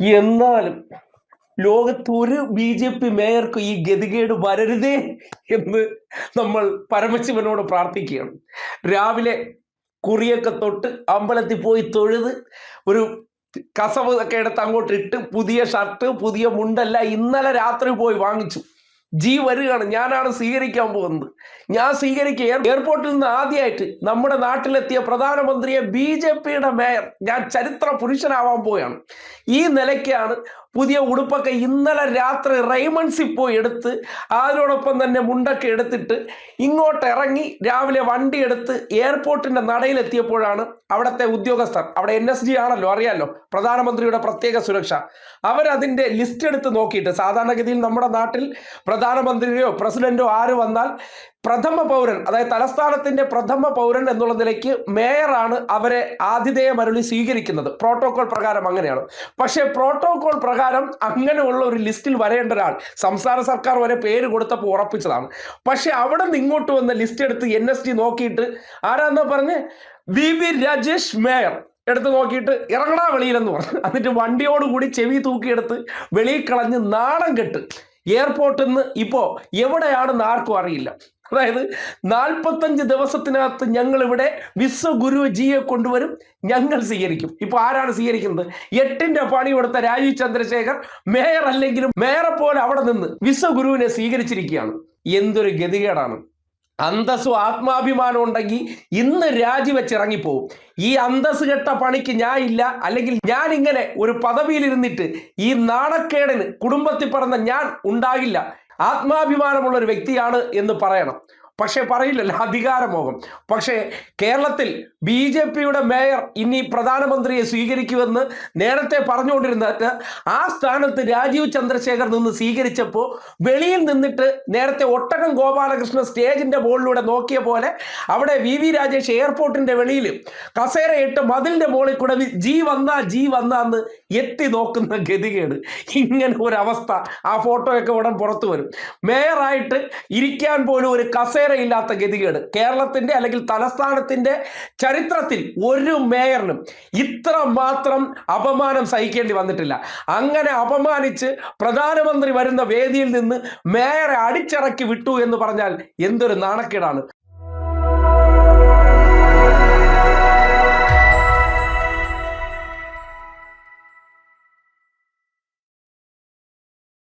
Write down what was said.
എന്നാലും ലോകത്ത് ഒരു BJP മേയർക്ക് ഈ ഗതികേട് വരരുതേ എന്ന് നമ്മൾ പരമശിവനോട് പ്രാർത്ഥിക്കുകയാണ്. രാവിലെ കുറിയൊക്കെ തൊട്ട് അമ്പലത്തിൽ പോയി തൊഴുത് ഒരു കസവ് ഒക്കെ എടുത്ത് അങ്ങോട്ട് ഇട്ട് പുതിയ ഷർട്ട് പുതിയ മുണ്ടല്ല ഇന്നലെ രാത്രി പോയി വാങ്ങിച്ചു. വരികയാണ്, ഞാനാണ് സ്വീകരിക്കാൻ പോകുന്നത്. ഞാൻ സ്വീകരിക്കുക എയർപോർട്ടിൽ നിന്ന് ആദ്യമായിട്ട് നമ്മുടെ നാട്ടിലെത്തിയ പ്രധാനമന്ത്രിയെ BJPയുടെ മേയർ, ഞാൻ ചരിത്ര പുരുഷനാവാൻ പോവുകയാണ്. ഈ നിലയ്ക്കാണ് പുതിയ ഉടുപ്പൊക്കെ ഇന്നലെ രാത്രി റെയ്മൺസിൽ പോയി എടുത്ത് അതിനോടൊപ്പം തന്നെ മുണ്ടൊക്കെ എടുത്തിട്ട് ഇങ്ങോട്ട് ഇറങ്ങി രാവിലെ വണ്ടി എടുത്ത് എയർപോർട്ടിന്റെ നടയിലെത്തിയപ്പോഴാണ് അവിടുത്തെ ഉദ്യോഗസ്ഥർ, അവിടെ NSG ആണല്ലോ, അറിയാലോ, പ്രധാനമന്ത്രിയുടെ പ്രത്യേക സുരക്ഷ, അവരതിൻ്റെ ലിസ്റ്റ് എടുത്ത് നോക്കിയിട്ട്, സാധാരണഗതിയിൽ നമ്മുടെ നാട്ടിൽ പ്രധാനമന്ത്രിയോ പ്രസിഡന്റോ ആര് വന്നാൽ പ്രഥമ പൗരൻ, അതായത് തലസ്ഥാനത്തിന്റെ പ്രഥമ പൗരൻ എന്നുള്ള നിലയ്ക്ക് മേയറാണ് അവരെ ആതിഥേയമരുളി സ്വീകരിക്കുന്നത്. പ്രോട്ടോകോൾ പ്രകാരം അങ്ങനെയാണ്. പക്ഷേ പ്രോട്ടോകോൾ പ്രകാരം അങ്ങനെയുള്ള ഒരു ലിസ്റ്റിൽ വരേണ്ട ഒരാൾ സംസ്ഥാന സർക്കാർ വരെ പേര് കൊടുത്തപ്പോൾ ഉറപ്പിച്ചതാണ്. പക്ഷെ അവിടെ നിന്ന് ഇങ്ങോട്ട് വന്ന ലിസ്റ്റ് എടുത്ത് NSG നോക്കിയിട്ട് ആരാന്നാ പറഞ്ഞ് VV രാജേഷ് മേയർ എടുത്ത് നോക്കിയിട്ട് ഇറങ്ങടാ വെളിയിലെന്ന് പറഞ്ഞു. എന്നിട്ട് വണ്ടിയോടുകൂടി ചെവി തൂക്കിയെടുത്ത് വെളിയിൽ കളഞ്ഞ് നാണം കെട്ട് എയർപോർട്ടിൽ നിന്ന് ഇപ്പോൾ എവിടെയാണെന്ന് ആർക്കും അറിയില്ല. അതായത് 45 ദിവസത്തിനകത്ത് ഞങ്ങൾ ഇവിടെ വിശ്വഗുരുജിയെ കൊണ്ടുവരും, ഞങ്ങൾ സ്വീകരിക്കും. ഇപ്പൊ ആരാണ് സ്വീകരിക്കുന്നത്? 8ന്റെ പണി കൊടുത്ത രാജീവ് ചന്ദ്രശേഖർ മേയർ അല്ലെങ്കിലും മേയറെ പോലെ അവിടെ നിന്ന് വിശ്വഗുരുവിനെ സ്വീകരിച്ചിരിക്കുകയാണ്. എന്തൊരു ഗതികേടാണ്! അന്തസ്സും ആത്മാഭിമാനം ഉണ്ടെങ്കിൽ ഇന്ന് രാജിവെച്ചിറങ്ങിപ്പോവും. ഈ അന്തസ് കെട്ട പണിക്ക് ഞാൻ ഇല്ല, അല്ലെങ്കിൽ ഞാൻ ഇങ്ങനെ ഒരു പദവിയിലിരുന്നിട്ട് ഈ നാണക്കേടിന് കുടുംബത്തിൽ പറഞ്ഞ ഞാൻ ഉണ്ടാകില്ല. ആത്മാഭിമാനമുള്ള ഒരു വ്യക്തിയാണ് എന്ന് പറയണം. പക്ഷെ പറയില്ലല്ലോ, അധികാരമോഹം. പക്ഷേ കേരളത്തിൽ BJPയുടെ മേയർ ഇനി പ്രധാനമന്ത്രിയെ സ്വീകരിക്കുമെന്ന് നേരത്തെ പറഞ്ഞുകൊണ്ടിരുന്നിട്ട് ആ സ്ഥാനത്ത് രാജീവ് ചന്ദ്രശേഖർ നിന്ന് സ്വീകരിച്ചപ്പോൾ വെളിയിൽ നിന്നിട്ട് നേരത്തെ ഒട്ടകം ഗോപാലകൃഷ്ണൻ സ്റ്റേജിന്റെ മുകളിലൂടെ നോക്കിയ പോലെ അവിടെ VV രാജേഷ് എയർപോർട്ടിന്റെ വെളിയിൽ കസേരയിട്ട് മതിലിന്റെ മുകളിൽ കൂടെ ജി വന്നാന്ന് എത്തി നോക്കുന്ന ഗതികേട്. ഇങ്ങനെ ഒരവസ്ഥ ആ ഫോട്ടോയൊക്കെ ഉടൻ പുറത്തു വരും. മേയറായിട്ട് ഇരിക്കാൻ പോലും ഒരു കസേരയില്ലാത്ത ഗതികേട് കേരളത്തിന്റെ അല്ലെങ്കിൽ തലസ്ഥാനത്തിന്റെ ചരിത്രത്തിൽ ഒരു മേയറിനും ഇത്ര മാത്രം അപമാനം സഹിക്കേണ്ടി വന്നിട്ടില്ല. അങ്ങനെ അപമാനിച്ച് പ്രധാനമന്ത്രി വരുന്ന വേദിയിൽ നിന്ന് മേയറെ അടിച്ചിറക്കി വിട്ടു എന്ന് പറഞ്ഞാൽ എന്തൊരു നാണക്കേടാണ്.